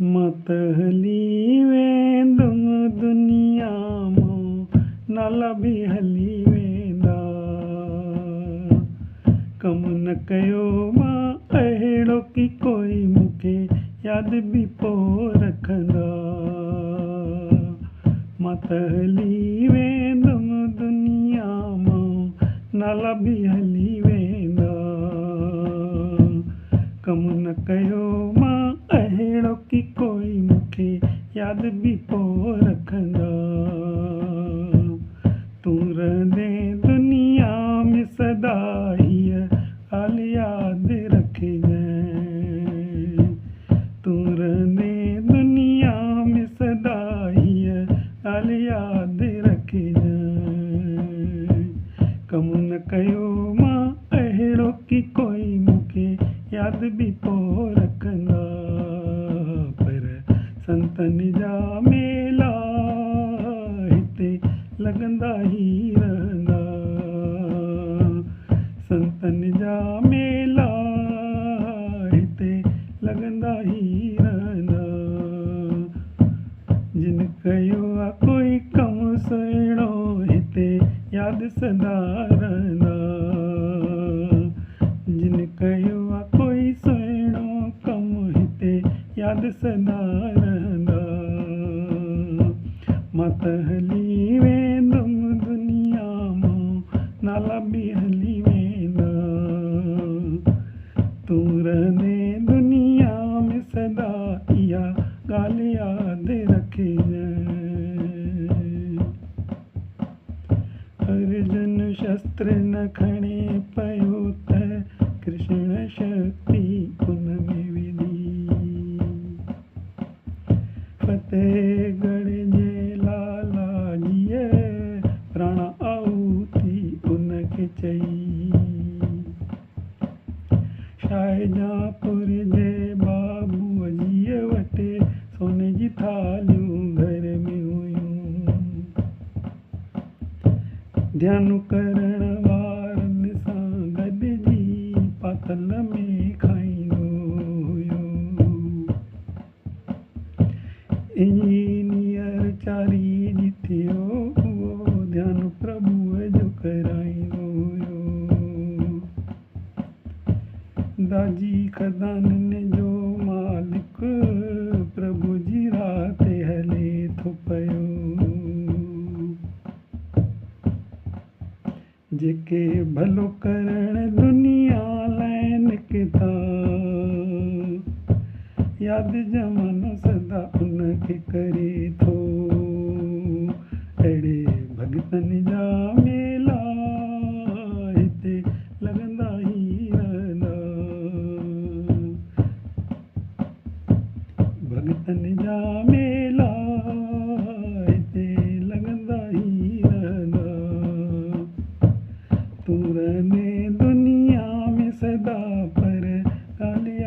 मत हली वेंदुम दुनिया मां, नाला बि हली वेंदा। कम न कयो मां अहिड़ो की कोई मूंखे यादि बि पोइ रखंदा। मत हली वेंदुम दुनिया मां, नाला बि हली वेंदा। कम न कयो मां अहिड़ो की कोई मूंखे यादि बि पोइ रखंदा। तूं रहंदे दुनिया में सदा हीअ ॻाल्हि यादि रखिजांइ। तूं रहंदे दुनिया में सदा हीअ ॻाल्हि यादि रखिजांइ। कम न कयो मां अहिड़ो की कोई मूंखे यादि बि पोइ रखंदा। पर संतनि जा मेला हिते लॻंदा ई रहंदा। संतनि जा मेला हिते लॻंदा ई रहंदा। जिन कयो आहे कोई कमु सुहिणो हिते यादि सदा रहंदा। जिन कयो आहे कोई सुहिणो कमु हिते यादि सदा रहंदा। मां त हली वेंदुमि दुनिया मां, नाला बि हली वेंदा। तूं रहंदे दुनिया में सदा इहा ॻाल्हि यादि रखिजांइ। अर्जुन शस्त्र न खणे पियो त कृष्ण शक्ति उन में विधी। फतेहगढ़ जे लालाजीअ प्राण आहुति उनखे चई। शाहजहाँपुर जे बाबूअ जीअ वटि सोने जी थालियूं घर में हुयूं। ध्यानु करण वारनि सां गॾिजी पातल में खाईंदो हुयो। इंजीनियर चारी जी थियो उहो ध्यानु प्रभुअ जो कराईंदो हुयो। दाजी खदाननि जो मालिक प्रभु जी राह ते हले थो पियो। जेके भलो करण दुनिया लाइ निकिता, यादि ज़मानो सदा उनखे करे थो। अहिड़े भॻतनि जा मेला हिते लॻंदा ई रहंदा। भॻतनि जा मेला हिते लॻंदा ई रहंदा। तूं रहंदे दुनिया में सदा पर ॻाल्हि